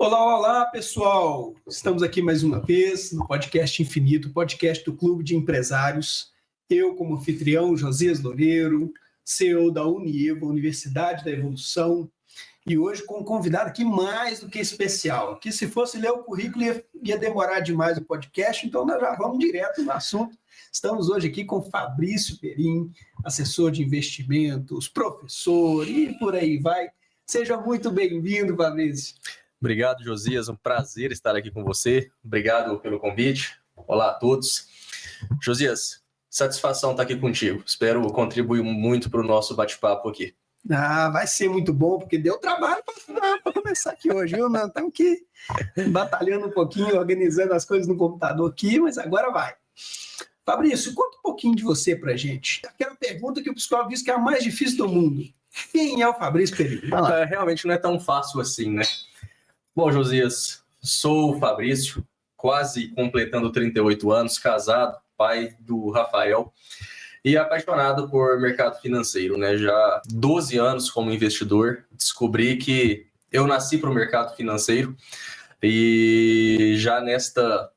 Olá, olá, pessoal! Estamos aqui mais uma vez no Podcast Infinito, podcast do Clube de Empresários. Eu, como anfitrião, Josias Loureiro, CEO da Unievo, Universidade da Evolução, e hoje com um convidado aqui mais do que especial, que se fosse ler o currículo ia demorar demais o podcast, então nós já vamos direto no assunto. Estamos hoje aqui com Fabrício Perim, assessor de investimentos, professor e por aí vai. Seja muito bem-vindo, Fabrício. Obrigado, Josias. Um prazer estar aqui com você. Obrigado pelo convite. Olá a todos. Josias, satisfação estar aqui contigo. Espero contribuir muito para o nosso bate-papo aqui. Vai ser muito bom, porque deu trabalho para começar aqui hoje, viu? Nós estamos aqui batalhando um pouquinho, organizando as coisas no computador aqui, mas agora vai. Fabrício, conta um pouquinho de você para a gente. Aquela pergunta que o psicólogo diz que é a mais difícil do mundo. Quem é o Fabrício Perim? Realmente não é tão fácil assim, né? Bom, Josias, sou o Fabrício, quase completando 38 anos, casado, pai do Rafael e apaixonado por mercado financeiro, né? Já 12 anos como investidor, descobri que eu nasci para o mercado financeiro e já nesta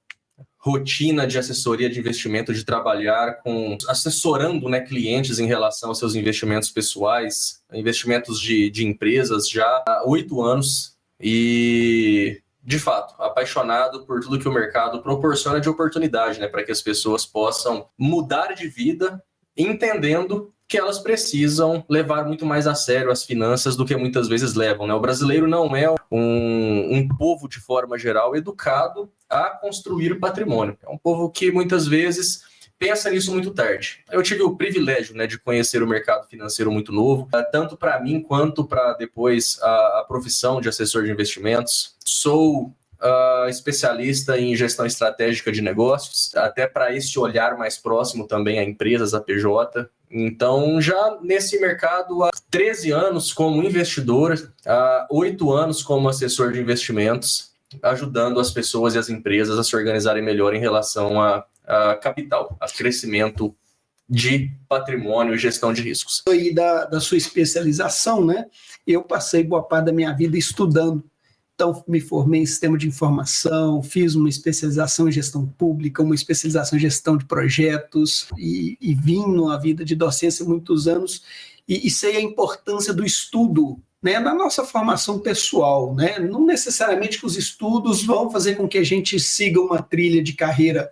rotina de assessoria de investimento, de trabalhar assessorando, né, clientes em relação aos seus investimentos pessoais, investimentos de empresas, já há 8 anos. E, de fato, apaixonado por tudo que o mercado proporciona de oportunidade, né, para que as pessoas possam mudar de vida, entendendo que elas precisam levar muito mais a sério as finanças do que muitas vezes levam, né? O brasileiro não é um povo, de forma geral, educado a construir patrimônio. É um povo que, muitas vezes, pensa nisso muito tarde. Eu tive o privilégio, né, de conhecer o mercado financeiro muito novo, tanto para mim quanto para depois a profissão de assessor de investimentos. Sou especialista em gestão estratégica de negócios, até para esse olhar mais próximo também a empresas, a PJ. Então, já nesse mercado há 13 anos como investidor, há 8 anos como assessor de investimentos, ajudando as pessoas e as empresas a se organizarem melhor em relação a capital, a crescimento de patrimônio e gestão de riscos. E da sua especialização, né? Eu passei boa parte da minha vida estudando. Então, me formei em sistema de informação, fiz uma especialização em gestão pública, uma especialização em gestão de projetos e vim numa vida de docência muitos anos e sei a importância do estudo, né, na nossa formação pessoal, né? Não necessariamente que os estudos vão fazer com que a gente siga uma trilha de carreira,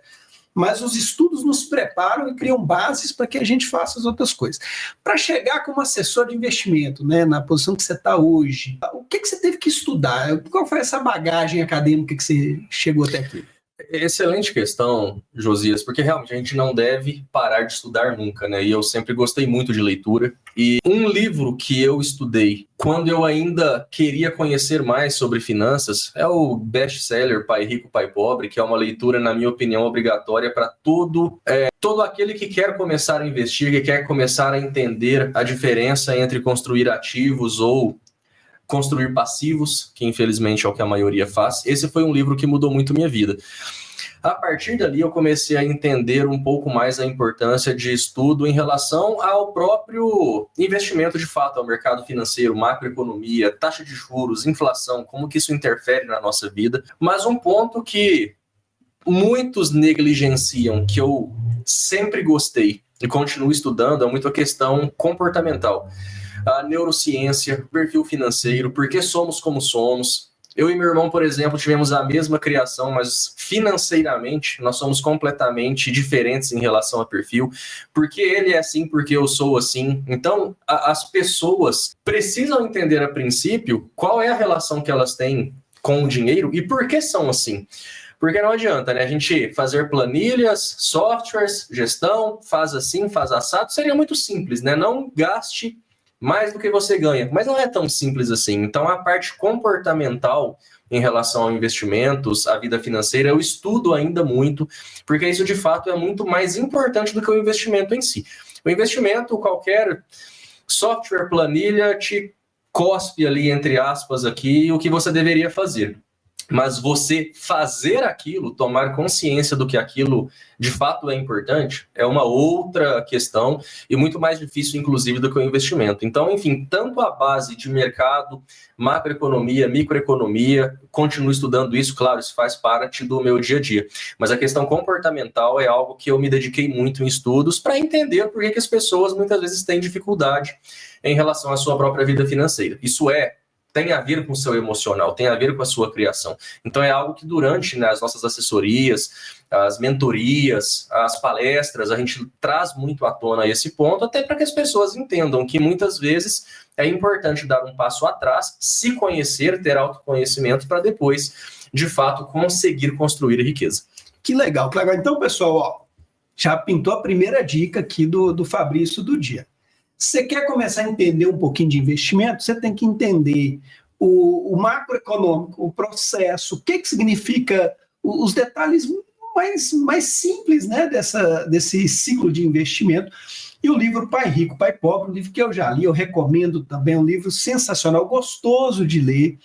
mas os estudos nos preparam e criam bases para que a gente faça as outras coisas. Para chegar como assessor de investimento, né, na posição que você está hoje, o que você teve que estudar? Qual foi essa bagagem acadêmica que você chegou até aqui? Excelente questão, Josias, porque realmente a gente não deve parar de estudar nunca, né? E eu sempre gostei muito de leitura. E um livro que eu estudei quando eu ainda queria conhecer mais sobre finanças é o best-seller Pai Rico, Pai Pobre, que é uma leitura, na minha opinião, obrigatória para todo aquele que quer começar a investir, que quer começar a entender a diferença entre construir ativos ou construir passivos, que infelizmente é o que a maioria faz. Esse foi um livro que mudou muito minha vida. A partir dali eu comecei a entender um pouco mais a importância de estudo em relação ao próprio investimento de fato, ao mercado financeiro, macroeconomia, taxa de juros, inflação, como que isso interfere na nossa vida. Mas um ponto que muitos negligenciam, que eu sempre gostei e continuo estudando, é muito a questão comportamental. A neurociência, perfil financeiro, por que somos como somos. Eu e meu irmão, por exemplo, tivemos a mesma criação, mas financeiramente nós somos completamente diferentes em relação a perfil. Porque ele é assim, porque eu sou assim. Então, as pessoas precisam entender a princípio qual é a relação que elas têm com o dinheiro e por que são assim. Porque não adianta, né? A gente fazer planilhas, softwares, gestão, faz assim, faz assado, seria muito simples, né? Não gaste mais do que você ganha, mas não é tão simples assim. Então, a parte comportamental em relação a investimentos, a vida financeira, eu estudo ainda muito, porque isso, de fato, é muito mais importante do que o investimento em si. O investimento, qualquer software, planilha, te cospe ali, entre aspas, aqui, o que você deveria fazer. Mas você fazer aquilo, tomar consciência do que aquilo de fato é importante, é uma outra questão e muito mais difícil, inclusive, do que o investimento. Então, enfim, tanto a base de mercado, macroeconomia, microeconomia, continuo estudando isso, claro, isso faz parte do meu dia a dia. Mas a questão comportamental é algo que eu me dediquei muito em estudos para entender por que as pessoas muitas vezes têm dificuldade em relação à sua própria vida financeira. Isso tem a ver com o seu emocional, tem a ver com a sua criação. Então é algo que durante, né, as nossas assessorias, as mentorias, as palestras, a gente traz muito à tona esse ponto, até para que as pessoas entendam que muitas vezes é importante dar um passo atrás, se conhecer, ter autoconhecimento, para depois, de fato, conseguir construir riqueza. Que legal, que legal. Então, pessoal, ó, já pintou a primeira dica aqui do Fabrício do dia. Você quer começar a entender um pouquinho de investimento, você tem que entender o macroeconômico, o processo, o que significa os detalhes mais simples, né, desse ciclo de investimento. E o livro Pai Rico, Pai Pobre, um livro que eu já li, eu recomendo também, um livro sensacional, gostoso de ler,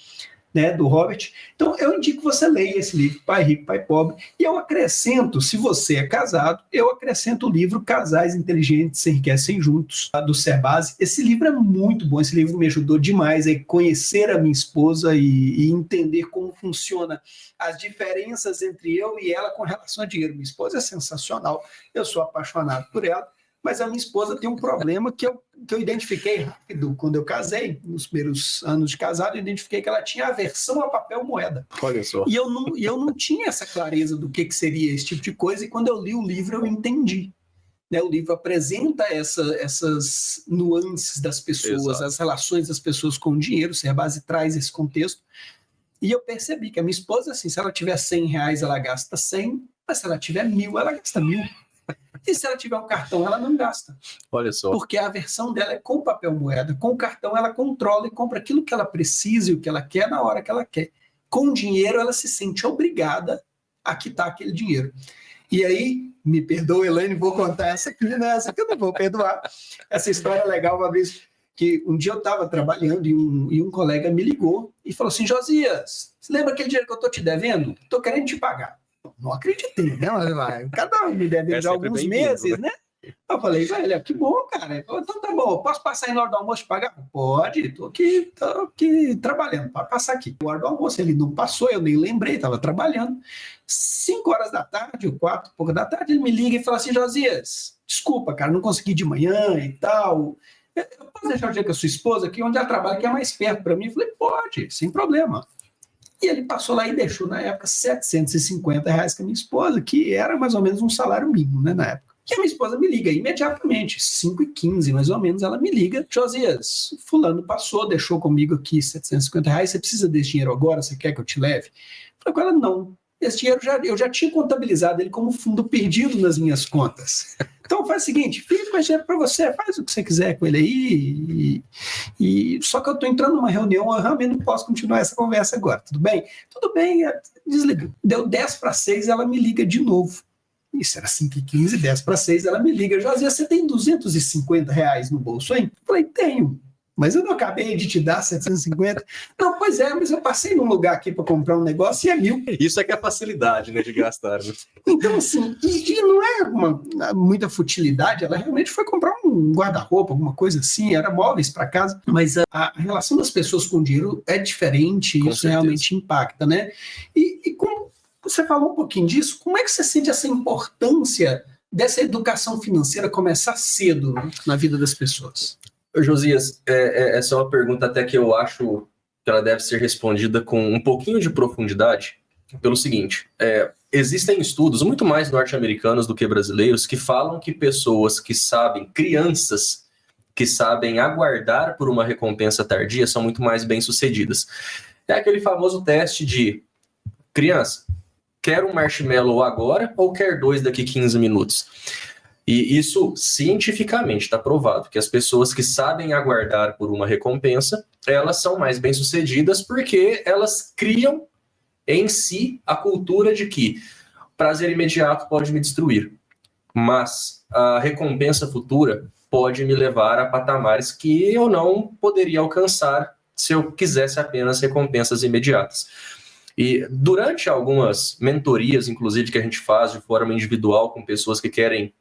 né, do Robert. Então, eu indico que você leia esse livro, Pai Rico, Pai Pobre, e eu acrescento, se você é casado, eu acrescento o livro Casais Inteligentes Se Enriquecem Juntos, do Cerbasi. Esse livro é muito bom, esse livro me ajudou demais a conhecer a minha esposa e entender como funciona as diferenças entre eu e ela com relação a dinheiro. Minha esposa é sensacional, eu sou apaixonado por ela, mas a minha esposa tem um problema que eu identifiquei rápido quando eu casei, nos primeiros anos de casado, eu identifiquei que ela tinha aversão a papel moeda. Olha só. E eu não tinha essa clareza do que seria esse tipo de coisa, e quando eu li o livro eu entendi. Né? O livro apresenta essas nuances das pessoas, exato, as relações das pessoas com o dinheiro, o Cerbasi traz esse contexto, e eu percebi que a minha esposa, assim, se ela tiver R$100, ela gasta 100, mas se ela tiver 1.000, ela gasta 1.000. E se ela tiver um cartão, ela não gasta. Olha só. Porque a versão dela é com papel moeda. Com o cartão, ela controla e compra aquilo que ela precisa e o que ela quer na hora que ela quer. Com o dinheiro, ela se sente obrigada a quitar aquele dinheiro. E aí, me perdoa, Elaine, vou contar essa aqui, né? Essa que eu não vou perdoar. Essa história é legal, Fabrício, que um dia eu estava trabalhando e um colega me ligou e falou assim: Josias, você lembra aquele dinheiro que eu estou te devendo? Estou querendo te pagar. Não acreditei, né? Cada um me deve já alguns meses, né? Eu falei, velho, que bom, cara. Então tá bom, posso passar aí na hora do almoço e pagar? Pode, tô aqui trabalhando, pode passar aqui. Na hora do almoço ele não passou, eu nem lembrei, estava trabalhando. 5 horas da tarde, ou 4, pouco da tarde, ele me liga e fala assim: Josias, desculpa, cara, não consegui de manhã e tal. Eu posso deixar o dia com a sua esposa aqui, onde ela trabalha, que é mais perto para mim? Eu falei, pode, sem problema. E ele passou lá e deixou, na época, R$750 com a minha esposa, que era mais ou menos um salário mínimo, né, na época. E a minha esposa me liga imediatamente, 5h15, mais ou menos, ela me liga: Josias, fulano passou, deixou comigo aqui R$750, você precisa desse dinheiro agora, você quer que eu te leve? Eu falei com ela, não. Esse dinheiro eu já tinha contabilizado ele como fundo perdido nas minhas contas. Então faz o seguinte, fica com esse dinheiro para você, faz o que você quiser com ele aí. Só que eu estou entrando numa reunião, eu realmente não posso continuar essa conversa agora, tudo bem? Tudo bem, desliga. Deu 5:50, ela me liga de novo. Isso era 5h15, 5:50, ela me liga: Josias, você tem R$250 no bolso, hein? Eu falei, tenho. Mas eu não acabei de te dar 750. Não, pois é, mas eu passei num lugar aqui para comprar um negócio e é 1.000. Isso é que é a facilidade, né, de gastar. Né? Então, assim, e não é muita futilidade, ela realmente foi comprar um guarda-roupa, alguma coisa assim, era móveis para casa, mas a relação das pessoas com o dinheiro é diferente, com isso certeza. Realmente impacta, né? E como você falou um pouquinho disso, como é que você sente essa importância dessa educação financeira começar cedo na vida das pessoas? Josias, essa é uma pergunta até que eu acho que ela deve ser respondida com um pouquinho de profundidade, pelo seguinte: existem estudos muito mais norte-americanos do que brasileiros que falam que pessoas que sabem, crianças que sabem aguardar por uma recompensa tardia são muito mais bem-sucedidas. É aquele famoso teste de: criança, quer um marshmallow agora ou quer 2 daqui 15 minutos? E isso cientificamente está provado, que as pessoas que sabem aguardar por uma recompensa, elas são mais bem-sucedidas porque elas criam em si a cultura de que prazer imediato pode me destruir, mas a recompensa futura pode me levar a patamares que eu não poderia alcançar se eu quisesse apenas recompensas imediatas. E durante algumas mentorias, inclusive, que a gente faz de forma individual com pessoas que querem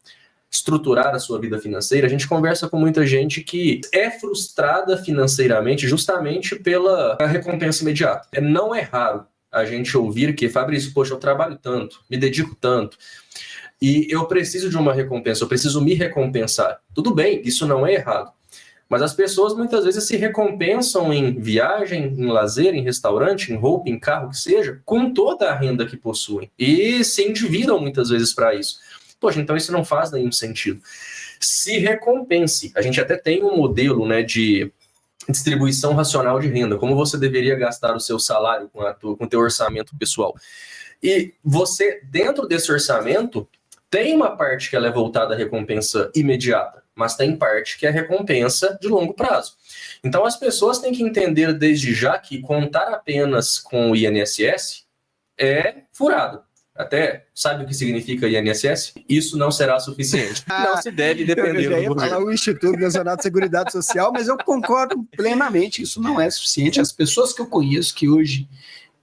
estruturar a sua vida financeira, a gente conversa com muita gente que é frustrada financeiramente justamente pela recompensa imediata. Não é raro a gente ouvir que, Fabrício, poxa, eu trabalho tanto, me dedico tanto, e eu preciso de uma recompensa, eu preciso me recompensar. Tudo bem, isso não é errado. Mas as pessoas muitas vezes se recompensam em viagem, em lazer, em restaurante, em roupa, em carro, que seja, com toda a renda que possuem. E se endividam muitas vezes para isso. Poxa, então isso não faz nenhum sentido. Se recompense. A gente até tem um modelo, né, de distribuição racional de renda, como você deveria gastar o seu salário com o teu orçamento pessoal. E você, dentro desse orçamento, tem uma parte que ela é voltada à recompensa imediata, mas tem parte que é recompensa de longo prazo. Então as pessoas têm que entender desde já que contar apenas com o INSS é furado. Até sabe o que significa INSS? Isso não será suficiente. Não se deve depender do governo. Falar o Instituto Nacional de Seguridade Social, mas eu concordo plenamente, isso não é suficiente. As pessoas que eu conheço que hoje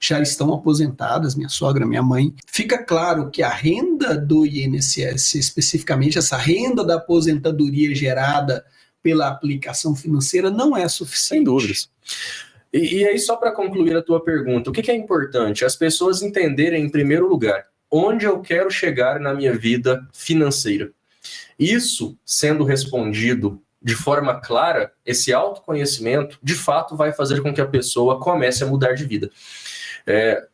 já estão aposentadas, minha sogra, minha mãe, fica claro que a renda do INSS, especificamente essa renda da aposentadoria gerada pela aplicação financeira, não é suficiente. Sem dúvidas. E aí, só para concluir a tua pergunta, o que é importante? As pessoas entenderem, em primeiro lugar, onde eu quero chegar na minha vida financeira. Isso sendo respondido de forma clara, esse autoconhecimento, de fato, vai fazer com que a pessoa comece a mudar de vida.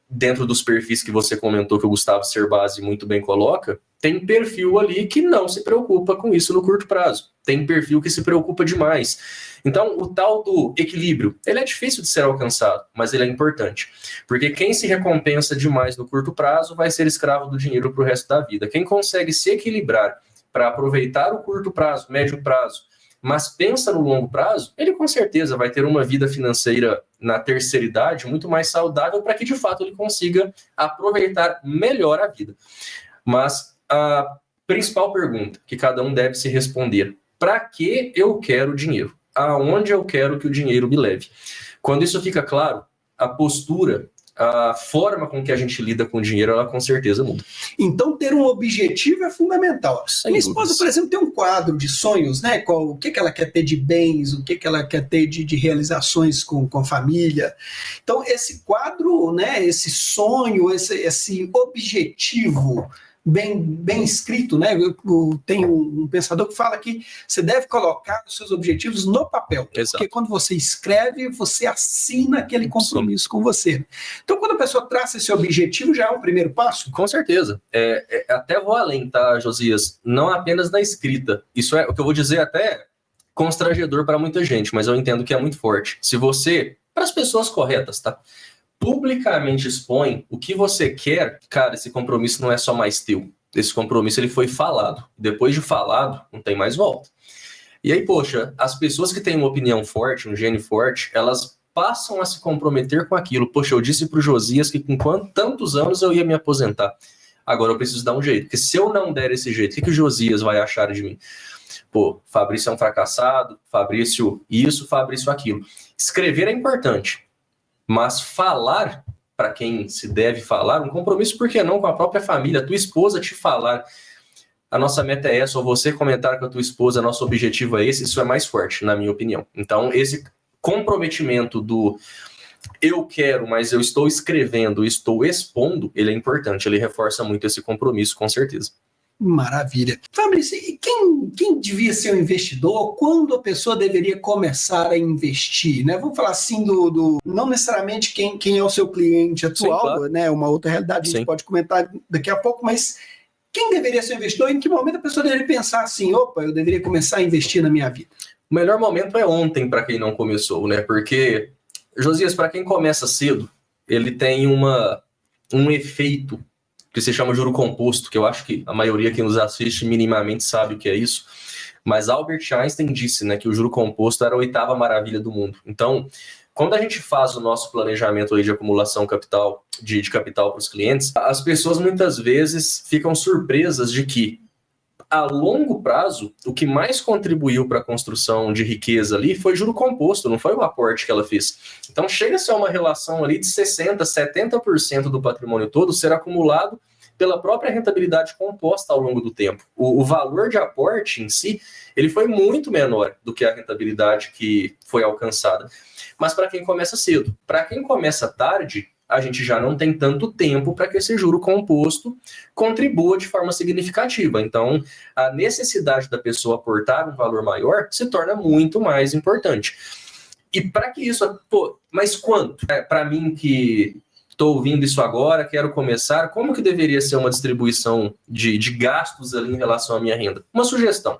Dentro dos perfis que você comentou, que o Gustavo Cerbasi muito bem coloca, tem perfil ali que não se preocupa com isso no curto prazo. Tem perfil que se preocupa demais. Então, o tal do equilíbrio, ele é difícil de ser alcançado, mas ele é importante. Porque quem se recompensa demais no curto prazo vai ser escravo do dinheiro para o resto da vida. Quem consegue se equilibrar para aproveitar o curto prazo, médio prazo, mas pensa no longo prazo, ele com certeza vai ter uma vida financeira na terceira idade muito mais saudável para que, de fato, ele consiga aproveitar melhor a vida. Mas a principal pergunta que cada um deve se responder: para que eu quero dinheiro? Aonde eu quero que o dinheiro me leve? Quando isso fica claro, a postura, a forma com que a gente lida com o dinheiro, ela com certeza muda. Então, ter um objetivo é fundamental. Minha esposa, por exemplo, tem um quadro de sonhos, né? O que ela quer ter de bens, o que ela quer ter de realizações com a família. Então, esse quadro, né? Esse sonho, esse objetivo bem escrito, né? Tem um pensador que fala que você deve colocar os seus objetivos no papel. Exato. Porque quando você escreve, você assina aquele compromisso com você. Então, quando a pessoa traça esse objetivo, já é um primeiro passo? Com certeza. Até vou além, tá, Josias? Não apenas na escrita. Isso é o que eu vou dizer até constrangedor para muita gente, mas eu entendo que é muito forte. Se você, para as pessoas corretas, tá? Publicamente expõe o que você quer, cara, esse compromisso não é só mais teu. Esse compromisso ele foi falado. Depois de falado, não tem mais volta. E aí, poxa, as pessoas que têm uma opinião forte, um gene forte, elas passam a se comprometer com aquilo. Poxa, eu disse pro Josias que com tantos anos eu ia me aposentar. Agora eu preciso dar um jeito. Porque se eu não der esse jeito, o que o Josias vai achar de mim? Pô, Fabrício é um fracassado, Fabrício isso, Fabrício aquilo. Escrever é importante. Mas falar, para quem se deve falar, um compromisso, por que não, com a própria família, a tua esposa te falar, a nossa meta é essa, ou você comentar com a tua esposa, nosso objetivo é esse, isso é mais forte, na minha opinião. Então, esse comprometimento do eu quero, mas eu estou escrevendo, estou expondo, ele é importante, ele reforça muito esse compromisso, com certeza. Maravilha. Fabrício, e quem devia ser um investidor? Quando a pessoa deveria começar a investir? Né? Vamos falar assim não necessariamente quem é o seu cliente atual, sim, claro. Né? Uma outra realidade, a gente pode comentar daqui a pouco, mas quem deveria ser um investidor? Em que momento a pessoa deveria pensar assim, opa, eu deveria começar a investir na minha vida? O melhor momento é ontem para quem não começou, né? Porque, Josias, para quem começa cedo, ele tem um efeito que se chama juro composto, que eu acho que a maioria que nos assiste minimamente sabe o que é isso, mas Albert Einstein disse, né, que o juro composto era a 8ª maravilha do mundo. Então, quando a gente faz o nosso planejamento aí de acumulação de capital para os clientes, as pessoas muitas vezes ficam surpresas de que a longo prazo, o que mais contribuiu para a construção de riqueza ali foi juro composto, não foi o aporte que ela fez. Então chega a ser uma relação ali de 60%, 70% do patrimônio todo ser acumulado pela própria rentabilidade composta ao longo do tempo. O valor de aporte em si, ele foi muito menor do que a rentabilidade que foi alcançada. Mas para quem começa cedo, para quem começa tarde, a gente já não tem tanto tempo para que esse juro composto contribua de forma significativa. Então, a necessidade da pessoa aportar um valor maior se torna muito mais importante. E para que isso... mas quanto? Para mim que estou ouvindo isso agora, quero começar, como que deveria ser uma distribuição de gastos ali em relação à minha renda? Uma sugestão.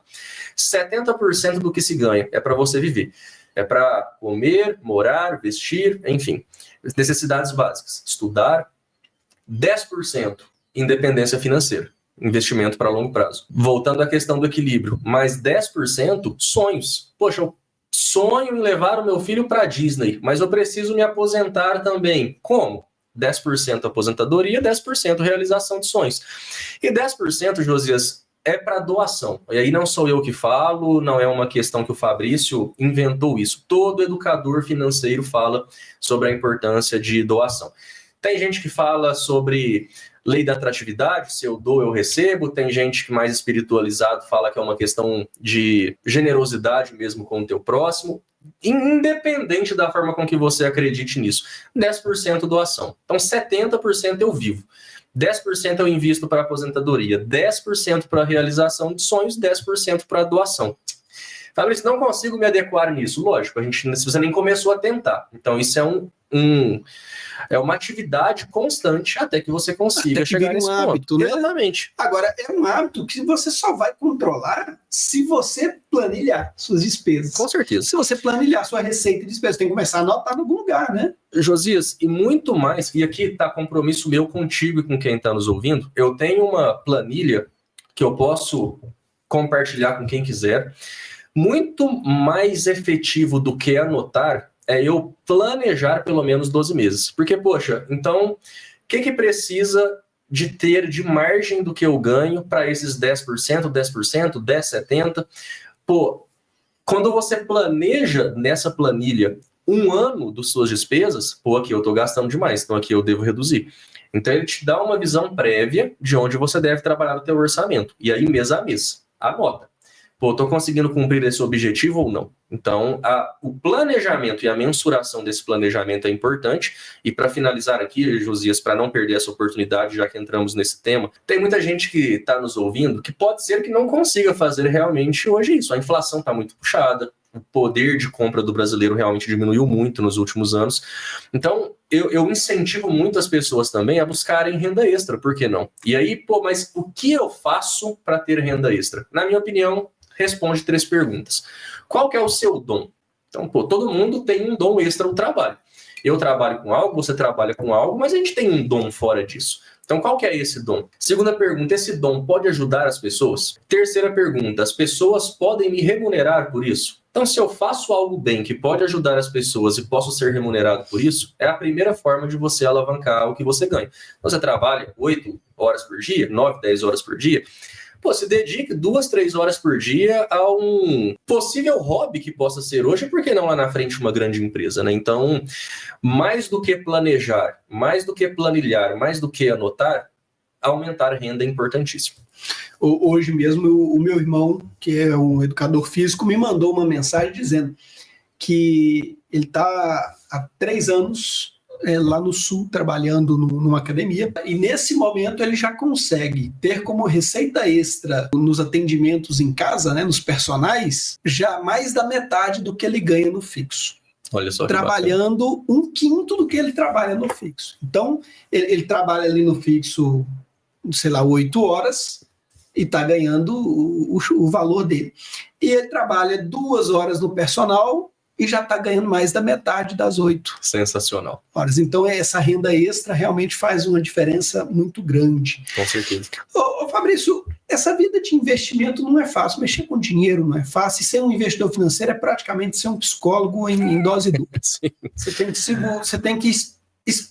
70% do que se ganha é para você viver. É para comer, morar, vestir, enfim, necessidades básicas. Estudar, 10% independência financeira, investimento para longo prazo. Voltando à questão do equilíbrio, mais 10% sonhos. Poxa, eu sonho em levar o meu filho para a Disney, mas eu preciso me aposentar também. Como? 10% aposentadoria, 10% realização de sonhos. E 10%, Josias, é para doação. E aí não sou eu que falo, não é uma questão que o Fabrício inventou isso. Todo educador financeiro fala sobre a importância de doação. Tem gente que fala sobre lei da atratividade, se eu dou, eu recebo. Tem gente que mais espiritualizado fala que é uma questão de generosidade mesmo com o teu próximo. Independente da forma com que você acredite nisso. 10% doação. Então 70% eu vivo. 10% eu invisto para aposentadoria, 10% para realização de sonhos, 10% para doação. Fabrício, não consigo me adequar nisso. Lógico, se você nem começou a tentar. Então, isso é uma atividade constante até que você consiga chegar nesse hábito, ponto. Né? Exatamente. Agora, é um hábito que você só vai controlar se você planilhar suas despesas. Com certeza. Se você planilhar sua receita e despesa, tem que começar a anotar em algum lugar, né? Josias, e muito mais, e aqui está compromisso meu contigo e com quem está nos ouvindo, eu tenho uma planilha que eu posso compartilhar com quem quiser. Muito mais efetivo do que anotar é eu planejar pelo menos 12 meses. Porque, poxa, então, o que precisa de ter de margem do que eu ganho para esses 10%, 10%, 10%, 70%? Pô, quando você planeja nessa planilha um ano das suas despesas, pô, aqui eu estou gastando demais, então aqui eu devo reduzir. Então ele te dá uma visão prévia de onde você deve trabalhar no teu orçamento. E aí, mês a mês, anota. Pô, estou conseguindo cumprir esse objetivo ou não? Então, o planejamento e a mensuração desse planejamento é importante. E para finalizar aqui, Josias, para não perder essa oportunidade, já que entramos nesse tema, tem muita gente que está nos ouvindo que pode ser que não consiga fazer realmente hoje isso. A inflação está muito puxada, o poder de compra do brasileiro realmente diminuiu muito nos últimos anos. Então, eu incentivo muito as pessoas também a buscarem renda extra, por que não? E aí, pô, mas o que eu faço para ter renda extra? Na minha opinião, responde 3 perguntas. Qual que é o seu dom? Então, pô, todo mundo tem um dom extra no trabalho. Eu trabalho com algo, você trabalha com algo, mas a gente tem um dom fora disso. Então, qual que é esse dom? Segunda pergunta, esse dom pode ajudar as pessoas? Terceira pergunta, as pessoas podem me remunerar por isso? Então, se eu faço algo bem que pode ajudar as pessoas e posso ser remunerado por isso, é a primeira forma de você alavancar o que você ganha. Você trabalha 8 horas por dia, 9, 10 horas por dia, pô, se dedique 2, 3 horas por dia a um possível hobby que possa ser hoje, por que não lá na frente uma grande empresa, né? Então, mais do que planejar, mais do que planilhar, mais do que anotar, aumentar a renda é importantíssimo. Hoje mesmo, o meu irmão, que é um educador físico, me mandou uma mensagem dizendo que ele está há 3 anos lá no Sul, trabalhando numa academia, e nesse momento ele já consegue ter como receita extra nos atendimentos em casa, né, nos personagens, já mais da metade do que ele ganha no fixo. Olha só, trabalhando 1/5 do que ele trabalha no fixo. Então, ele trabalha ali no fixo, sei lá, 8 horas, e está ganhando o valor dele. E ele trabalha 2 horas no personal, e já está ganhando mais da metade das 8 sensacional horas. Então, essa renda extra realmente faz uma diferença muito grande. Com certeza. Ô Fabrício, essa vida de investimento não é fácil. Mexer com dinheiro não é fácil. E ser um investidor financeiro é praticamente ser um psicólogo em dose dupla. Você tem que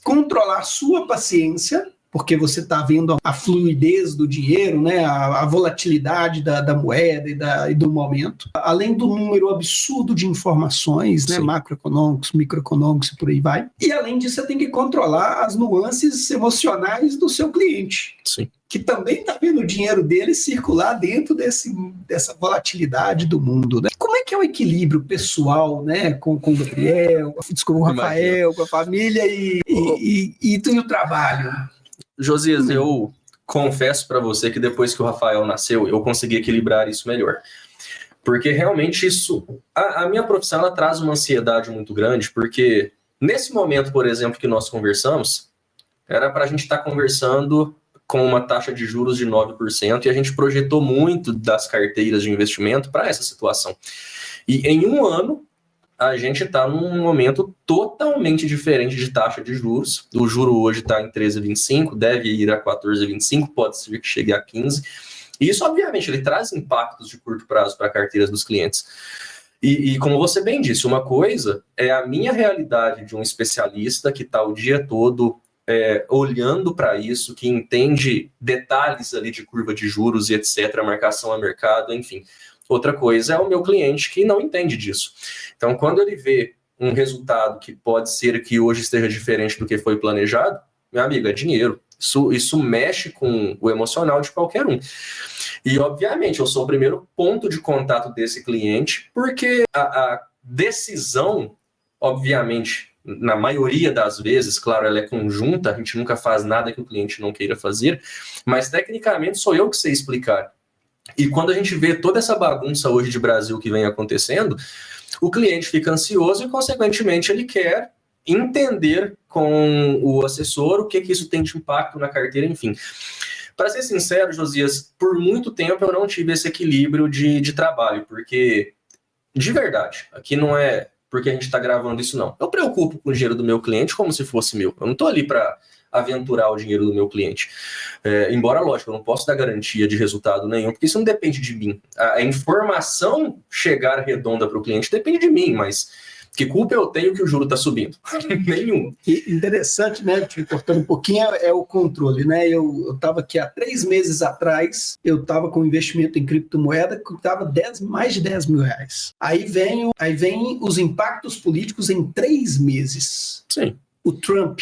controlar a sua paciência porque você está vendo a fluidez do dinheiro, né, a volatilidade da moeda e do momento, além do número absurdo de informações, né, macroeconômicos, microeconômicos e por aí vai. E além disso, você tem que controlar as nuances emocionais do seu cliente. Sim. Que também está vendo o dinheiro dele circular dentro dessa volatilidade do mundo, né? Como é que é o equilíbrio pessoal, né, com o Gabriel, desculpa, o Rafael, com a família e o trabalho? Josias, eu confesso para você que depois que o Rafael nasceu, eu consegui equilibrar isso melhor. Porque realmente a minha profissão, ela traz uma ansiedade muito grande, porque nesse momento, por exemplo, que nós conversamos, era para a gente estar conversando com uma taxa de juros de 9%, e a gente projetou muito das carteiras de investimento para essa situação. E em um ano, a gente está num momento totalmente diferente de taxa de juros. O juro hoje está em 13,25, deve ir a 14,25, pode ser que chegue a 15%. E isso, obviamente, ele traz impactos de curto prazo para carteiras dos clientes. E como você bem disse, uma coisa é a minha realidade de um especialista que está o dia todo olhando para isso, que entende detalhes ali de curva de juros e etc., marcação a mercado, enfim. Outra coisa é o meu cliente que não entende disso. Então, quando ele vê um resultado que pode ser que hoje esteja diferente do que foi planejado, meu amigo, é dinheiro. Isso mexe com o emocional de qualquer um. E, obviamente, eu sou o primeiro ponto de contato desse cliente, porque a decisão, obviamente, na maioria das vezes, claro, ela é conjunta, a gente nunca faz nada que o cliente não queira fazer, mas tecnicamente sou eu que sei explicar. E quando a gente vê toda essa bagunça hoje de Brasil que vem acontecendo, o cliente fica ansioso e, consequentemente, ele quer entender com o assessor o que isso tem de impacto na carteira, enfim. Para ser sincero, Josias, por muito tempo eu não tive esse equilíbrio de trabalho, porque, de verdade, aqui não é porque a gente está gravando isso, não. Eu preocupo com o dinheiro do meu cliente como se fosse meu. Eu não estou ali para aventurar o dinheiro do meu cliente. Embora, lógico, eu não posso dar garantia de resultado nenhum, porque isso não depende de mim. A informação chegar redonda para o cliente depende de mim, mas que culpa eu tenho que o juro está subindo? Nenhum. E interessante, né, te cortando um pouquinho, é o controle, né? Eu estava aqui há 3 meses atrás, eu estava com investimento em criptomoeda que estava mais de 10 mil reais. Aí vem os impactos políticos em 3 meses. Sim. O Trump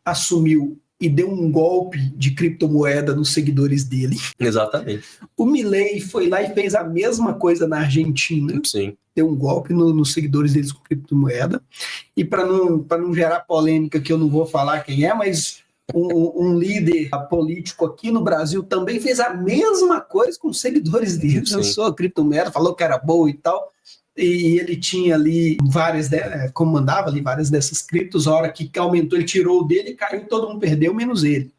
assumiu e deu um golpe de criptomoeda nos seguidores dele. Exatamente. O Milei foi lá e fez a mesma coisa na Argentina. Sim. Deu um golpe nos seguidores deles com criptomoeda. E para não gerar polêmica, que eu não vou falar quem é, mas um líder político aqui no Brasil também fez a mesma coisa com os seguidores deles. Lançou a criptomoeda, falou que era boa e tal. E ele tinha ali comandava ali várias dessas criptos. A hora que aumentou, ele tirou o dele, caiu, todo mundo perdeu, menos ele.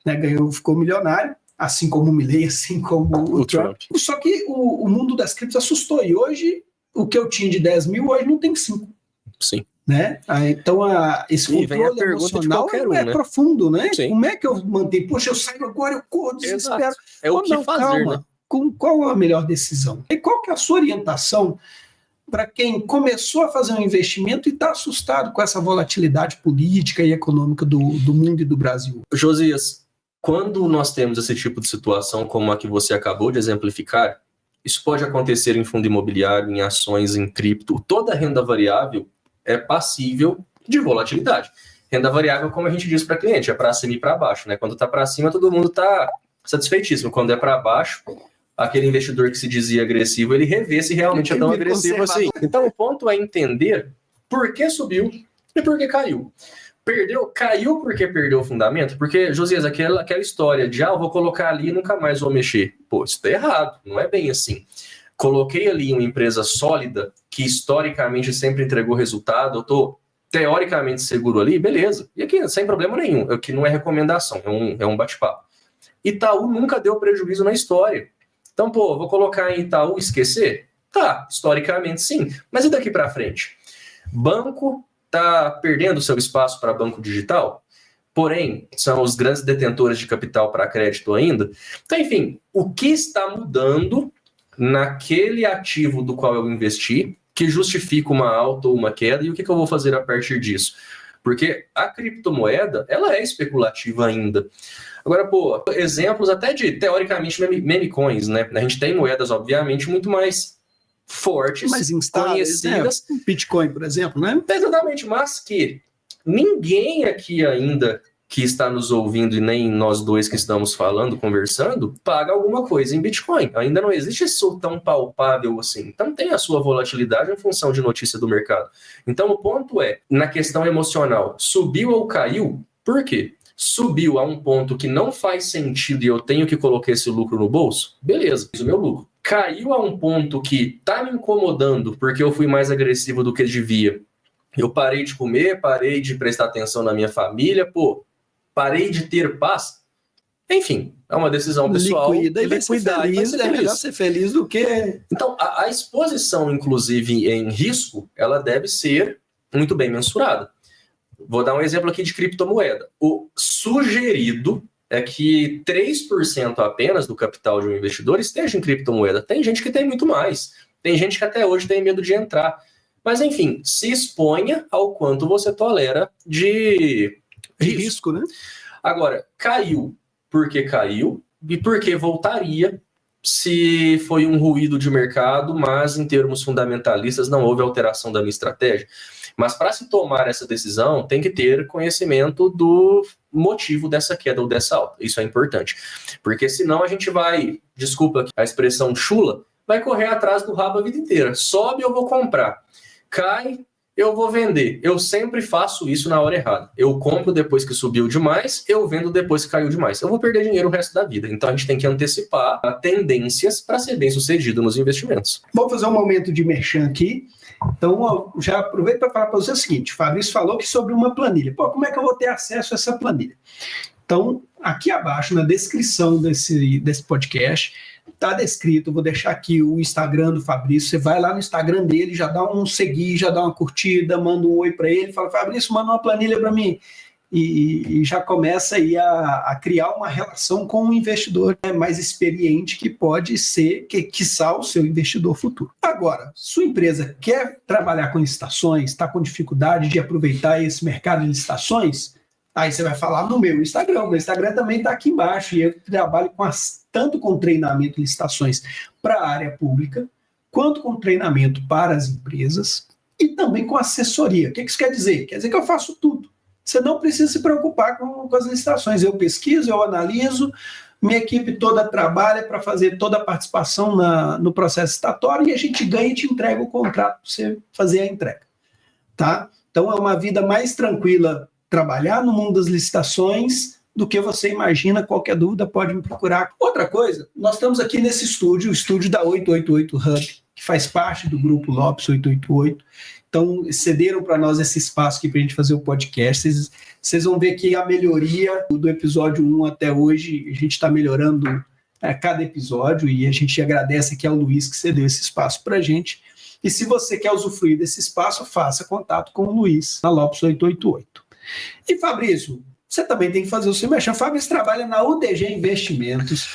Né? Ganhou, ficou milionário, assim como o Milei, assim como o Trump. Só que o mundo das criptos assustou. E hoje, o que eu tinha de 10 mil, hoje não tem 5. Sim. Né? Então, esse controle emocional é profundo, né? Sim. Como é que eu mantenho? Poxa, eu saio agora, eu corro, desespero. Exato. É o que fazer, calma. Né? Qual é a melhor decisão? E qual que é a sua orientação para quem começou a fazer um investimento e está assustado com essa volatilidade política e econômica do mundo e do Brasil? Josias, quando nós temos esse tipo de situação como a que você acabou de exemplificar, isso pode acontecer em fundo imobiliário, em ações, em cripto. Toda renda variável é passível de volatilidade. Renda variável, como a gente diz para cliente, é para cima e para baixo. Né? Quando está para cima, todo mundo está satisfeitíssimo. Quando é para baixo, aquele investidor que se dizia agressivo, ele revê se realmente é tão agressivo assim. Então, o ponto é entender por que subiu e por que caiu. Caiu porque perdeu o fundamento? Porque, Josias, aquela história de, eu vou colocar ali e nunca mais vou mexer. Pô, isso tá errado, não é bem assim. Coloquei ali uma empresa sólida, que historicamente sempre entregou resultado, eu tô teoricamente seguro ali, beleza. E aqui, sem problema nenhum, aqui não é recomendação, é um bate-papo. Itaú nunca deu prejuízo na história. Então, vou colocar em Itaú e esquecer? Tá, historicamente sim, mas e daqui para frente? Banco está perdendo seu espaço para banco digital, porém, são os grandes detentores de capital para crédito ainda. Então, enfim, o que está mudando naquele ativo do qual eu investi, que justifica uma alta ou uma queda, e o que eu vou fazer a partir disso? porque a criptomoeda, ela é especulativa ainda. Agora, exemplos até de, teoricamente, meme coins, né? A gente tem moedas, obviamente, muito mais fortes, mais instáveis, conhecidas. Né? Bitcoin, por exemplo, né? Exatamente, mas que ninguém aqui ainda que está nos ouvindo e nem nós dois que estamos falando, conversando, paga alguma coisa em Bitcoin. Ainda não existe isso tão palpável assim. Então tem a sua volatilidade em função de notícia do mercado. Então o ponto é, na questão emocional, subiu ou caiu? Por quê? Subiu a um ponto que não faz sentido e eu tenho que colocar esse lucro no bolso? Beleza, fiz o meu lucro. Caiu a um ponto que tá me incomodando porque eu fui mais agressivo do que devia. Eu parei de comer, parei de prestar atenção na minha família, parei de ter paz. Enfim, é uma decisão pessoal. Liquida e vai ser feliz. É melhor ser feliz do que... Então, a exposição, inclusive, em risco, ela deve ser muito bem mensurada. Vou dar um exemplo aqui de criptomoeda. O sugerido é que 3% apenas do capital de um investidor esteja em criptomoeda. Tem gente que tem muito mais. Tem gente que até hoje tem medo de entrar. Mas, enfim, se exponha ao quanto você tolera de risco, né? Agora, caiu porque caiu e porque voltaria se foi um ruído de mercado, mas em termos fundamentalistas não houve alteração da minha estratégia. Mas para se tomar essa decisão, tem que ter conhecimento do motivo dessa queda ou dessa alta. Isso é importante. Porque senão a gente vai, desculpa a expressão chula, vai correr atrás do rabo a vida inteira. Sobe, eu vou comprar. Cai, eu vou vender. Eu sempre faço isso na hora errada. Eu compro depois que subiu demais, eu vendo depois que caiu demais. Eu vou perder dinheiro o resto da vida. Então a gente tem que antecipar tendências para ser bem sucedido nos investimentos. Vou fazer um momento de merchan aqui. Então, já aproveito para falar para você o seguinte: o Fabrício falou que sobre uma planilha. Como é que eu vou ter acesso a essa planilha? Então, aqui abaixo, na descrição desse podcast, está descrito, vou deixar aqui o Instagram do Fabrício. Você vai lá no Instagram dele, já dá um seguir, já dá uma curtida, manda um oi para ele, fala: Fabrício, manda uma planilha para mim. E já começa aí a criar uma relação com um investidor, né, mais experiente, que pode ser, quiçá, o seu investidor futuro. Agora, sua empresa quer trabalhar com licitações, está com dificuldade de aproveitar esse mercado de licitações, aí você vai falar no meu Instagram. O meu Instagram também está aqui embaixo, e eu trabalho tanto com treinamento de licitações para a área pública, quanto com treinamento para as empresas, e também com assessoria. O que isso quer dizer? Quer dizer que eu faço tudo. Você não precisa se preocupar com as licitações. Eu pesquiso, eu analiso, minha equipe toda trabalha para fazer toda a participação no processo licitatório, e a gente ganha e te entrega o contrato para você fazer a entrega. Tá? Então é uma vida mais tranquila trabalhar no mundo das licitações do que você imagina. Qualquer dúvida pode me procurar. Outra coisa, nós estamos aqui nesse estúdio, o estúdio da 888 Hub, que faz parte do grupo Lopes 888. Então, cederam para nós esse espaço aqui para a gente fazer o podcast. Vocês vão ver que a melhoria do episódio 1 até hoje, a gente está melhorando a cada episódio, e a gente agradece aqui ao Luiz que cedeu esse espaço para a gente. E se você quer usufruir desse espaço, faça contato com o Luiz, na Lopes 888. E Fabrício, você também tem que fazer o seu merchan. Fabrício trabalha na UDG Investimentos,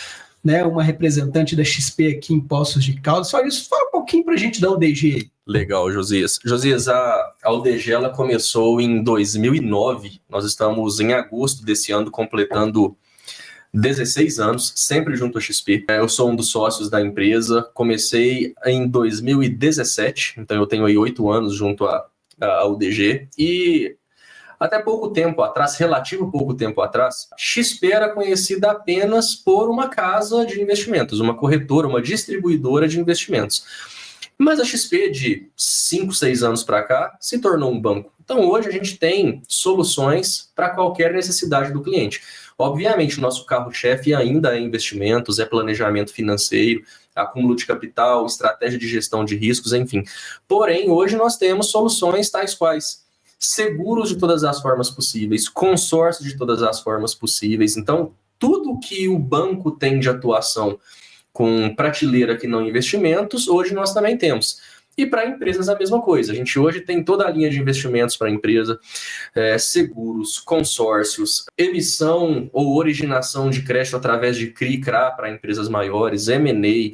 né, uma representante da XP aqui em Poços de Caldas. Fabrício, fala um pouquinho para a gente da UDG. Legal, Josias. Josias, a UDG ela começou em 2009. Nós estamos em agosto desse ano completando 16 anos, sempre junto à XP. Eu sou um dos sócios da empresa. Comecei em 2017, então eu tenho aí 8 anos junto à UDG. E até pouco tempo atrás, relativo pouco tempo atrás, XP era conhecida apenas por uma casa de investimentos, uma corretora, uma distribuidora de investimentos. Mas a XP, de 5, 6 anos para cá, se tornou um banco. Então, hoje a gente tem soluções para qualquer necessidade do cliente. Obviamente, o nosso carro-chefe ainda é investimentos, é planejamento financeiro, acúmulo de capital, estratégia de gestão de riscos, enfim. Porém, hoje nós temos soluções tais quais seguros de todas as formas possíveis, consórcio de todas as formas possíveis. Então, tudo que o banco tem de atuação com prateleira que não investimentos, hoje nós também temos. E para empresas a mesma coisa. A gente hoje tem toda a linha de investimentos para a empresa, seguros, consórcios, emissão ou originação de crédito através de CRI e CRA para empresas maiores, M&A,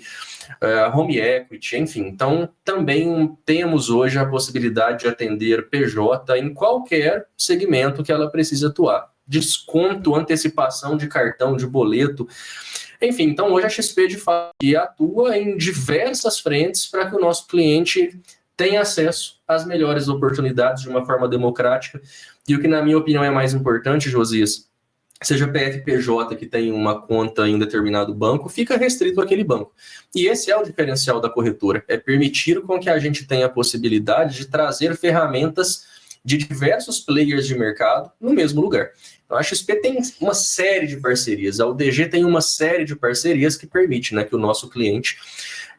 home equity, enfim. Então, também temos hoje a possibilidade de atender PJ em qualquer segmento que ela precise atuar. Desconto, antecipação de cartão, de boleto. Enfim, então hoje a XP de fato atua em diversas frentes para que o nosso cliente tenha acesso às melhores oportunidades de uma forma democrática. E o que, na minha opinião, é mais importante, Josias, seja PFPJ que tem uma conta em um determinado banco, fica restrito àquele banco. E esse é o diferencial da corretora, é permitir com que a gente tenha a possibilidade de trazer ferramentas de diversos players de mercado no mesmo lugar. Então, a XP tem uma série de parcerias, a UDG tem uma série de parcerias que permite, né, que o nosso cliente,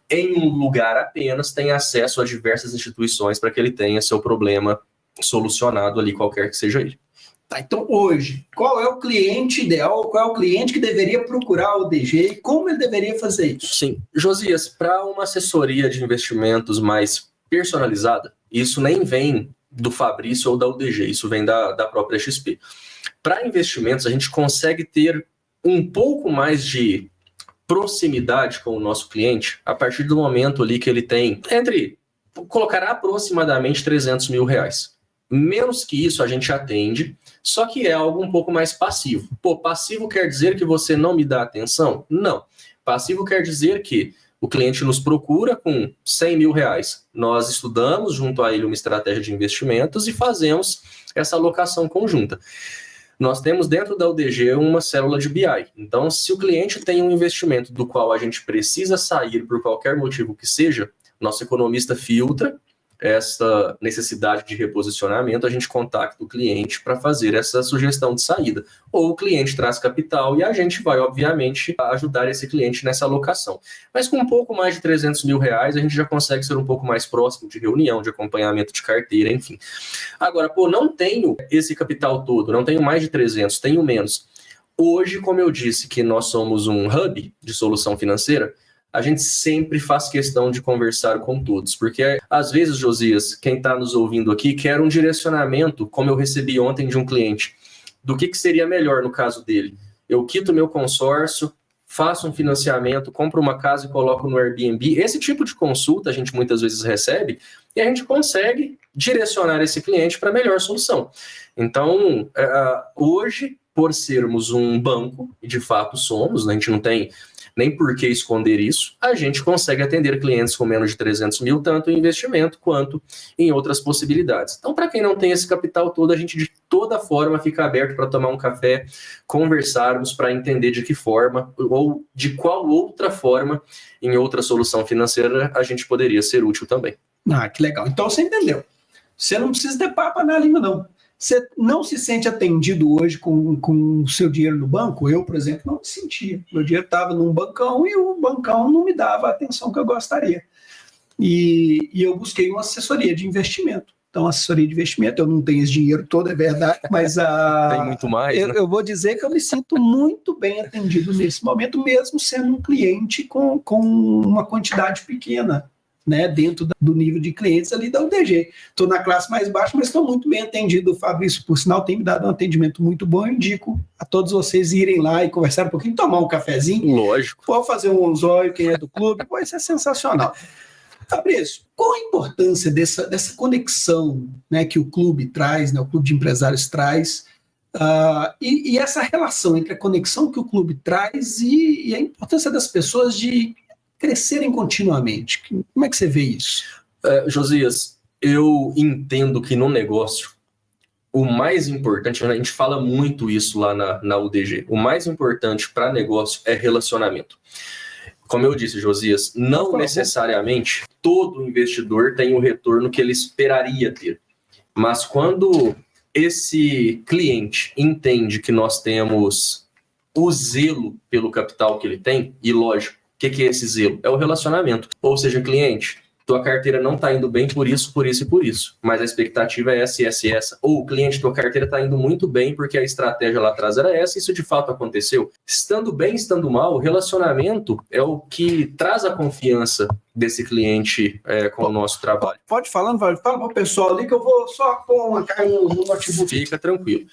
em um lugar apenas, tenha acesso a diversas instituições para que ele tenha seu problema solucionado ali, qualquer que seja ele. Tá, então hoje, qual é o cliente ideal, qual é o cliente que deveria procurar a UDG e como ele deveria fazer isso? Sim, Josias, para uma assessoria de investimentos mais personalizada, isso nem vem do Fabrício ou da UDG, isso vem da própria XP. Para investimentos, a gente consegue ter um pouco mais de proximidade com o nosso cliente a partir do momento ali que ele tem colocará aproximadamente R$300 mil. Menos que isso a gente atende, só que é algo um pouco mais passivo. Passivo quer dizer que você não me dá atenção? Não. Passivo quer dizer que o cliente nos procura com R$100 mil. Nós estudamos junto a ele uma estratégia de investimentos e fazemos essa alocação conjunta. Nós temos dentro da UDG uma célula de BI. Então, se o cliente tem um investimento do qual a gente precisa sair por qualquer motivo que seja, nosso economista filtra essa necessidade de reposicionamento, a gente contacta o cliente para fazer essa sugestão de saída. Ou o cliente traz capital e a gente vai, obviamente, ajudar esse cliente nessa alocação. Mas com um pouco mais de R$300 mil, a gente já consegue ser um pouco mais próximo de reunião, de acompanhamento de carteira, enfim. Agora, não tenho esse capital todo, não tenho mais de 300, tenho menos. Hoje, como eu disse que nós somos um hub de solução financeira, a gente sempre faz questão de conversar com todos, porque às vezes, Josias, quem está nos ouvindo aqui quer um direcionamento, como eu recebi ontem de um cliente, do que seria melhor no caso dele. Eu quito meu consórcio, faço um financiamento, compro uma casa e coloco no Airbnb. Esse tipo de consulta a gente muitas vezes recebe e a gente consegue direcionar esse cliente para a melhor solução. Então, hoje, por sermos um banco, e de fato somos, né, a gente não tem nem por que esconder isso, a gente consegue atender clientes com menos de 300 mil, tanto em investimento quanto em outras possibilidades. Então, para quem não tem esse capital todo, a gente de toda forma fica aberto para tomar um café, conversarmos para entender de que forma ou de qual outra forma, em outra solução financeira, a gente poderia ser útil também. Que legal. Então, você entendeu. Você não precisa ter papo na língua, não. Você não se sente atendido hoje com o seu dinheiro no banco? Eu, por exemplo, não me sentia. Meu dinheiro estava num bancão e o bancão não me dava a atenção que eu gostaria. E eu busquei uma assessoria de investimento. Então, assessoria de investimento, eu não tenho esse dinheiro todo, é verdade, mas tem muito mais, né? Eu vou dizer que eu me sinto muito bem atendido nesse momento, mesmo sendo um cliente com uma quantidade pequena, né, dentro do nível de clientes ali da UDG. Estou na classe mais baixa, mas estou muito bem atendido. O Fabrício, por sinal, tem me dado um atendimento muito bom. Eu indico a todos vocês irem lá e conversar um pouquinho, tomar um cafezinho. Lógico. Pode fazer um zóio, quem é do clube, pode ser sensacional. Fabrício, qual a importância dessa conexão, né, que o clube traz, né, o clube de empresários traz, e essa relação entre a conexão que o clube traz e a importância das pessoas de crescerem continuamente? Como é que você vê isso? Josias, eu entendo que no negócio, o mais importante, a gente fala muito isso lá na UDG, o mais importante para negócio é relacionamento. Como eu disse, Josias, não necessariamente todo investidor tem o retorno que ele esperaria ter. Mas quando esse cliente entende que nós temos o zelo pelo capital que ele tem, e lógico, o que é esse zelo? É o relacionamento. Ou seja, cliente, tua carteira não está indo bem por isso, por isso e por isso, mas a expectativa é essa e essa e essa. Ou o cliente, tua carteira está indo muito bem porque a estratégia lá atrás era essa, e isso de fato aconteceu. Estando bem, estando mal, o relacionamento é o que traz a confiança desse cliente com o nosso trabalho. Pode falar, fala para o pessoal ali que eu vou só pôr uma cara no notebook. Fica tranquilo.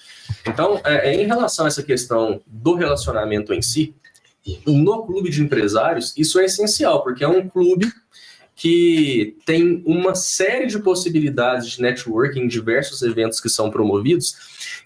Então, em relação a essa questão do relacionamento em si, no clube de empresários, isso é essencial, porque é um clube que tem uma série de possibilidades de networking em diversos eventos que são promovidos,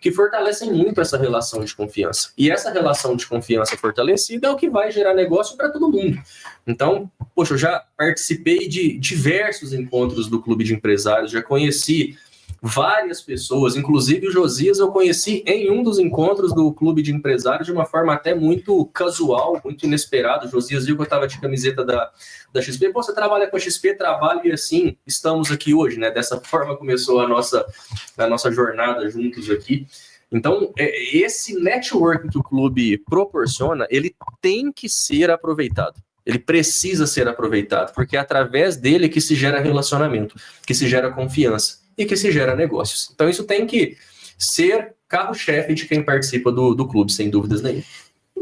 que fortalecem muito essa relação de confiança. E essa relação de confiança fortalecida é o que vai gerar negócio para todo mundo. Então, poxa, eu já participei de diversos encontros do clube de empresários, já conheci várias pessoas, inclusive o Josias eu conheci em um dos encontros do clube de empresários de uma forma até muito casual, muito inesperada. O Josias viu que eu estava de camiseta da XP. Pô, você trabalha com a XP? Trabalho, e assim estamos aqui hoje, né? Dessa forma começou a nossa jornada juntos aqui. Então, esse networking que o clube proporciona, ele tem que ser aproveitado. Ele precisa ser aproveitado, porque é através dele que se gera relacionamento, que se gera confiança e que se gera negócios. Então isso tem que ser carro-chefe de quem participa do clube, sem dúvidas nenhuma.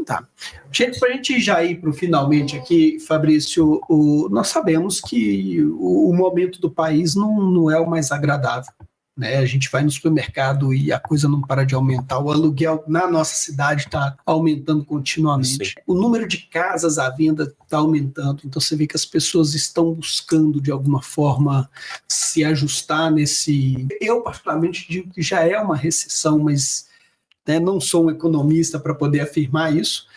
Tá. Gente, para a gente já ir para o finalmente aqui, Fabrício, nós sabemos que o momento do país não é o mais agradável. Né? A gente vai no supermercado e a coisa não para de aumentar. O aluguel na nossa cidade está aumentando continuamente. Sim. O número de casas à venda está aumentando. Então você vê que as pessoas estão buscando, de alguma forma, se ajustar nesse... Eu, particularmente, digo que já é uma recessão, mas não sou um economista para poder afirmar isso.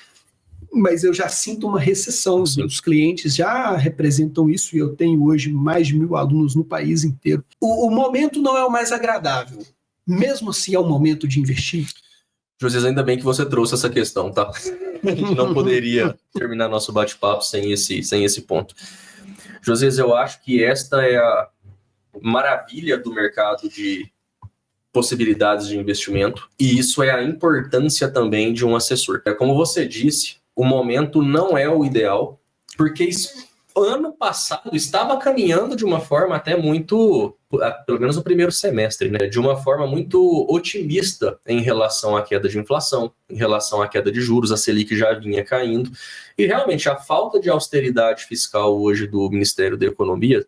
Mas eu já sinto uma recessão. Sim. Os clientes já representam isso, e eu tenho hoje mais de 1.000 alunos no país inteiro. O momento não é o mais agradável. Mesmo assim, é o momento de investir. Josias, ainda bem que você trouxe essa questão, tá? A gente não poderia terminar nosso bate-papo sem esse ponto. Josias, eu acho que esta é a maravilha do mercado de possibilidades de investimento, e isso é a importância também de um assessor. Como você disse, o momento não é o ideal, porque ano passado estava caminhando de uma forma até muito, pelo menos no primeiro semestre, né, de uma forma muito otimista em relação à queda de inflação, em relação à queda de juros, a Selic já vinha caindo, e realmente a falta de austeridade fiscal hoje do Ministério da Economia,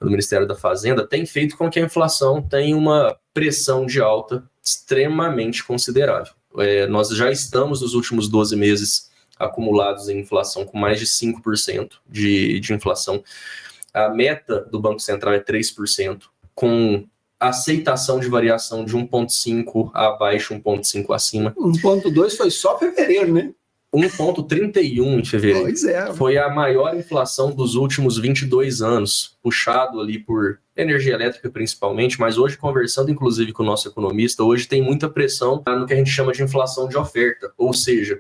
do Ministério da Fazenda, tem feito com que a inflação tenha uma pressão de alta extremamente considerável. Nós já estamos nos últimos 12 meses acumulados em inflação com mais de 5% de inflação. A meta do Banco Central é 3%, com aceitação de variação de 1,5 abaixo, 1,5 acima. 1,2 foi só fevereiro, né? 1,31 em fevereiro. Pois é. Foi a maior inflação dos últimos 22 anos, puxado ali por energia elétrica principalmente, mas hoje, conversando inclusive com o nosso economista, hoje tem muita pressão no que a gente chama de inflação de oferta, ou seja,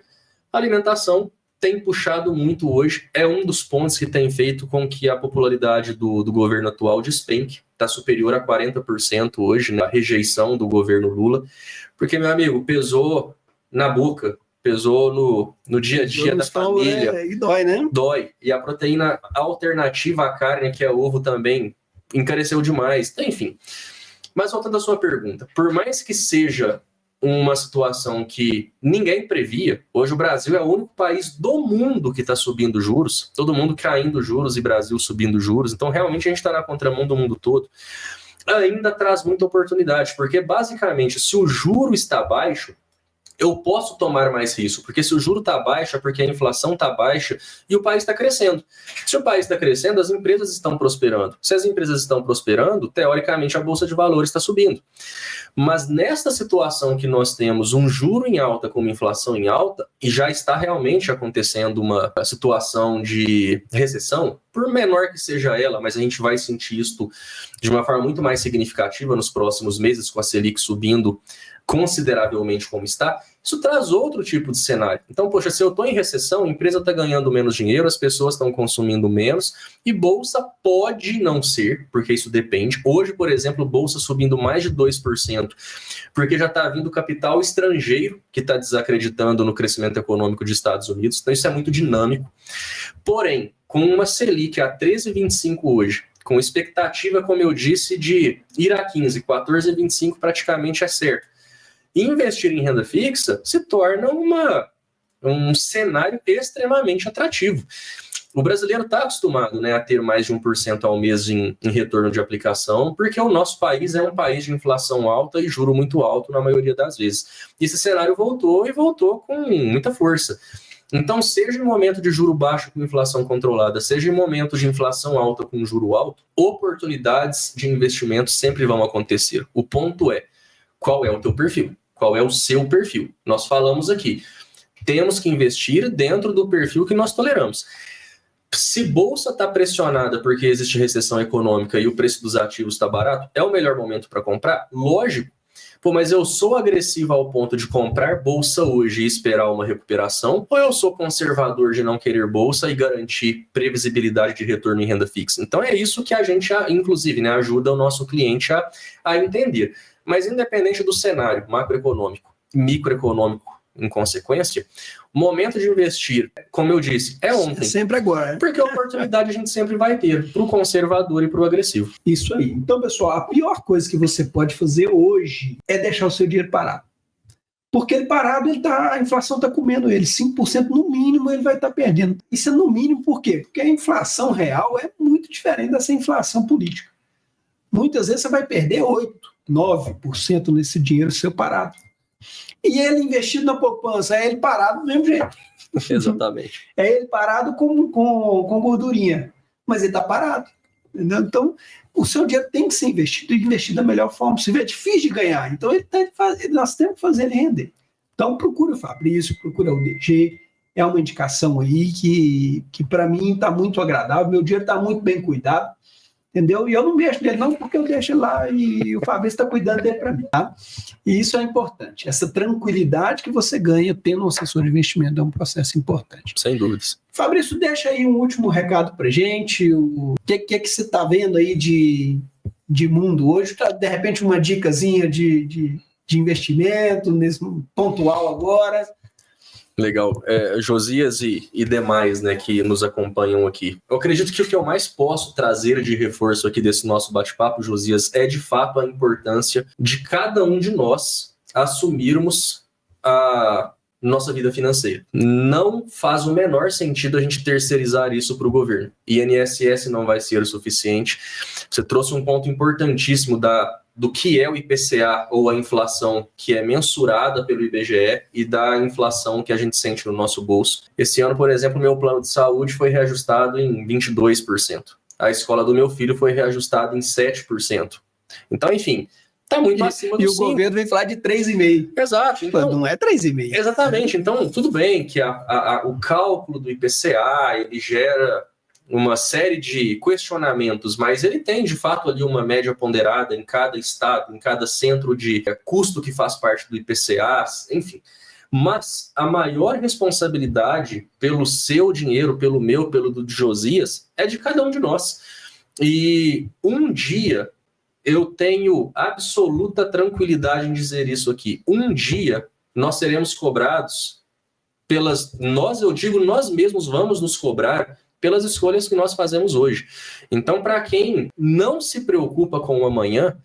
a alimentação tem puxado muito hoje, é um dos pontos que tem feito com que a popularidade do governo atual despenque, está superior a 40% hoje, na rejeição do governo Lula, porque, meu amigo, pesou na boca, pesou no dia a dia da família. E dói, né? Dói. E a proteína alternativa à carne, que é ovo, também encareceu demais. Enfim. Mas voltando à sua pergunta, por mais que seja uma situação que ninguém previa, hoje o Brasil é o único país do mundo que está subindo juros, todo mundo caindo juros e Brasil subindo juros, então realmente a gente está na contramão do mundo todo, ainda traz muita oportunidade, porque basicamente se o juro está baixo, eu posso tomar mais risco, porque se o juro está baixo é porque a inflação está baixa e o país está crescendo. Se o país está crescendo, as empresas estão prosperando. Se as empresas estão prosperando, teoricamente a Bolsa de Valores está subindo. Mas nesta situação que nós temos um juro em alta com uma inflação em alta, e já está realmente acontecendo uma situação de recessão, por menor que seja ela, mas a gente vai sentir isso de uma forma muito mais significativa nos próximos meses, com a Selic subindo consideravelmente como está, isso traz outro tipo de cenário. Então, poxa, se eu estou em recessão, a empresa está ganhando menos dinheiro, as pessoas estão consumindo menos, e bolsa pode não ser, porque isso depende. Hoje, por exemplo, bolsa subindo mais de 2%, porque já está vindo capital estrangeiro que está desacreditando no crescimento econômico dos Estados Unidos, então isso é muito dinâmico. Porém, com uma Selic a 13,25 hoje com expectativa, como eu disse, de ir a 15, 14,25 praticamente é certo. Investir em renda fixa se torna um cenário extremamente atrativo. O brasileiro está acostumado, né, a ter mais de 1% ao mês em retorno de aplicação, porque o nosso país é um país de inflação alta e juro muito alto na maioria das vezes. E esse cenário voltou e voltou com muita força. Então, seja em momento de juro baixo com inflação controlada, seja em momento de inflação alta com juro alto, oportunidades de investimento sempre vão acontecer. O ponto é, qual é o teu perfil? Qual é o seu perfil? Nós falamos aqui, temos que investir dentro do perfil que nós toleramos. Se bolsa está pressionada porque existe recessão econômica e o preço dos ativos está barato, é o melhor momento para comprar? Lógico. Pô, mas eu sou agressivo ao ponto de comprar bolsa hoje e esperar uma recuperação? Ou eu sou conservador de não querer bolsa e garantir previsibilidade de retorno em renda fixa? Então é isso que a gente, inclusive, né, ajuda o nosso cliente a entender. Mas independente do cenário macroeconômico, microeconômico, em consequência, o momento de investir, como eu disse, é ontem. É sempre agora. Porque a oportunidade a gente sempre vai ter, para o conservador e para o agressivo. Isso aí. Então, pessoal, a pior coisa que você pode fazer hoje é deixar o seu dinheiro parado. Porque ele parado, a inflação está comendo ele. 5% no mínimo ele vai estar perdendo. Isso é no mínimo por quê? Porque a inflação real é muito diferente dessa inflação política. Muitas vezes você vai perder 8%, 9% nesse dinheiro seu parado. E ele investido na poupança, é ele parado do mesmo jeito. Exatamente. É ele parado com gordurinha, mas ele está parado. Entendeu? Então, o seu dinheiro tem que ser investido e investido da melhor forma possível. É difícil de ganhar, então nós temos que fazer ele render. Então, procura o Fabrício, procura o DG, é uma indicação aí que para mim está muito agradável, meu dinheiro está muito bem cuidado. Entendeu? E eu não mexo nele não, porque eu deixo lá e o Fabrício está cuidando dele para mim, tá? E isso é importante. Essa tranquilidade que você ganha tendo um assessor de investimento é um processo importante. Sem dúvidas. Fabrício, deixa aí um último recado para gente. O que você está vendo aí de mundo hoje? De repente uma dicasinha de investimento, nesse pontual agora. Legal. Josias e demais, né, que nos acompanham aqui. Eu acredito que o que eu mais posso trazer de reforço aqui desse nosso bate-papo, Josias, é de fato a importância de cada um de nós assumirmos a nossa vida financeira. Não faz o menor sentido a gente terceirizar isso para o governo. INSS não vai ser o suficiente. Você trouxe um ponto importantíssimo do que é o IPCA, ou a inflação que é mensurada pelo IBGE, e da inflação que a gente sente no nosso bolso. Esse ano, por exemplo, meu plano de saúde foi reajustado em 22%. A escola do meu filho foi reajustada em 7%. Então, enfim, está muito acima do 5%. E o governo vem falar de 3,5%. Exato. Então, não é 3,5%. Exatamente. Então, tudo bem que o cálculo do IPCA, ele gera uma série de questionamentos, mas ele tem, de fato, ali uma média ponderada em cada estado, em cada centro de custo que faz parte do IPCA, enfim. Mas a maior responsabilidade pelo seu dinheiro, pelo meu, pelo do Josias, é de cada um de nós. E um dia, eu tenho absoluta tranquilidade em dizer isso aqui, um dia nós seremos cobrados nós mesmos vamos nos cobrar pelas escolhas que nós fazemos hoje. Então, para quem não se preocupa com o amanhã,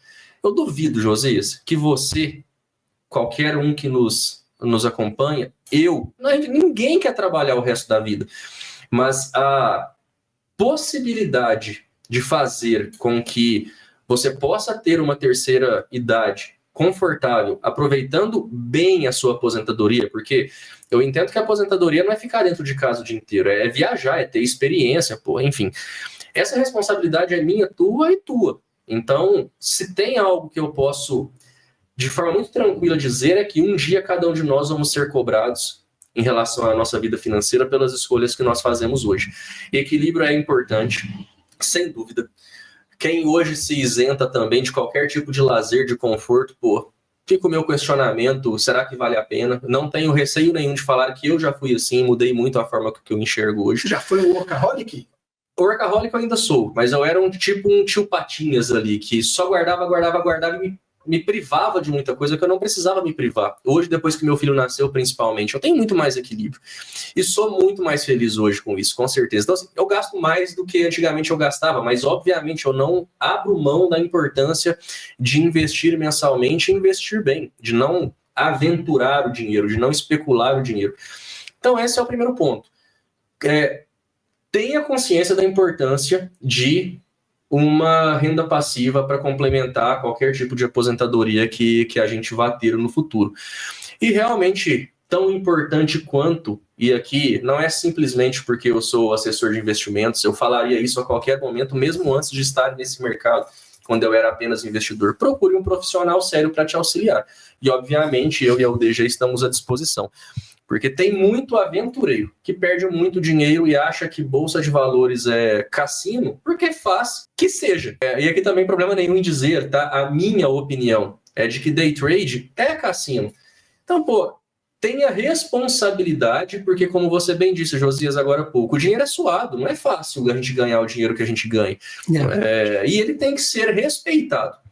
eu duvido, Josias, que você, qualquer um que nos acompanha, ninguém quer trabalhar o resto da vida, mas a possibilidade de fazer com que você possa ter uma terceira idade confortável, aproveitando bem a sua aposentadoria, porque eu entendo que a aposentadoria não é ficar dentro de casa o dia inteiro, é viajar, é ter experiência, enfim. Essa responsabilidade é minha, tua e tua. Então, se tem algo que eu posso, de forma muito tranquila, dizer, é que um dia cada um de nós vamos ser cobrados em relação à nossa vida financeira pelas escolhas que nós fazemos hoje. E equilíbrio é importante, sem dúvida. Quem hoje se isenta também de qualquer tipo de lazer, de conforto, fica o meu questionamento, será que vale a pena? Não tenho receio nenhum de falar que eu já fui assim, mudei muito a forma que eu enxergo hoje. Já foi um workaholic? Workaholic eu ainda sou, mas eu era um tio Patinhas ali, que só guardava e me privava de muita coisa que eu não precisava me privar. Hoje, depois que meu filho nasceu, principalmente, eu tenho muito mais equilíbrio. E sou muito mais feliz hoje com isso, com certeza. Então, assim, eu gasto mais do que antigamente eu gastava, mas, obviamente, eu não abro mão da importância de investir mensalmente e investir bem, de não aventurar o dinheiro, de não especular o dinheiro. Então, esse é o primeiro ponto. Tenha consciência da importância de uma renda passiva para complementar qualquer tipo de aposentadoria que a gente vá ter no futuro. E realmente, tão importante quanto, e aqui não é simplesmente porque eu sou assessor de investimentos, eu falaria isso a qualquer momento, mesmo antes de estar nesse mercado, quando eu era apenas investidor, procure um profissional sério para te auxiliar. E, obviamente, eu e a UD estamos à disposição. Porque tem muito aventureiro que perde muito dinheiro e acha que bolsa de valores é cassino, porque faz que seja. E aqui também problema nenhum em dizer, tá? A minha opinião é de que day trade é cassino. Então, pô, tenha responsabilidade, porque como você bem disse, Josias, agora há pouco, o dinheiro é suado, não é fácil a gente ganhar o dinheiro que a gente ganha. E ele tem que ser respeitado.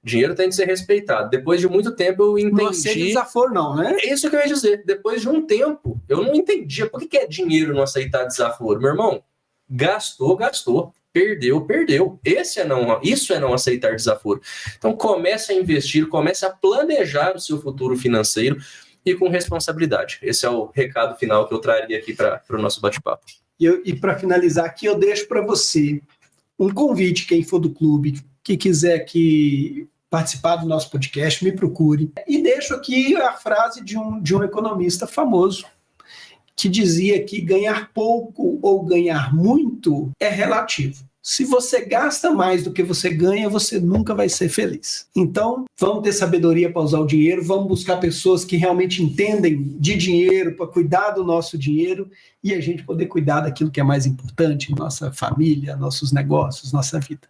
Dinheiro tem que ser respeitado. Depois de muito tempo eu entendi... Não aceita desaforo não, né? É isso que eu ia dizer. Depois de um tempo, eu não entendia. Por que é dinheiro não aceitar desaforo? Meu irmão, gastou. Perdeu. Isso é não aceitar desaforo. Então comece a investir, comece a planejar o seu futuro financeiro e com responsabilidade. Esse é o recado final que eu traria aqui para o nosso bate-papo. E para finalizar aqui, eu deixo para você um convite, quem for do clube, que quiser participar do nosso podcast, me procure. E deixo aqui a frase de um economista famoso, que dizia que ganhar pouco ou ganhar muito é relativo. Se você gasta mais do que você ganha, você nunca vai ser feliz. Então, vamos ter sabedoria para usar o dinheiro, vamos buscar pessoas que realmente entendem de dinheiro, para cuidar do nosso dinheiro e a gente poder cuidar daquilo que é mais importante, nossa família, nossos negócios, nossa vida.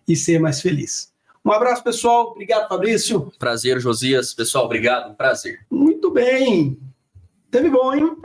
E ser mais feliz. Um abraço, pessoal. Obrigado, Fabrício. Prazer, Josias. Pessoal, obrigado. Prazer. Muito bem. Teve bom, hein?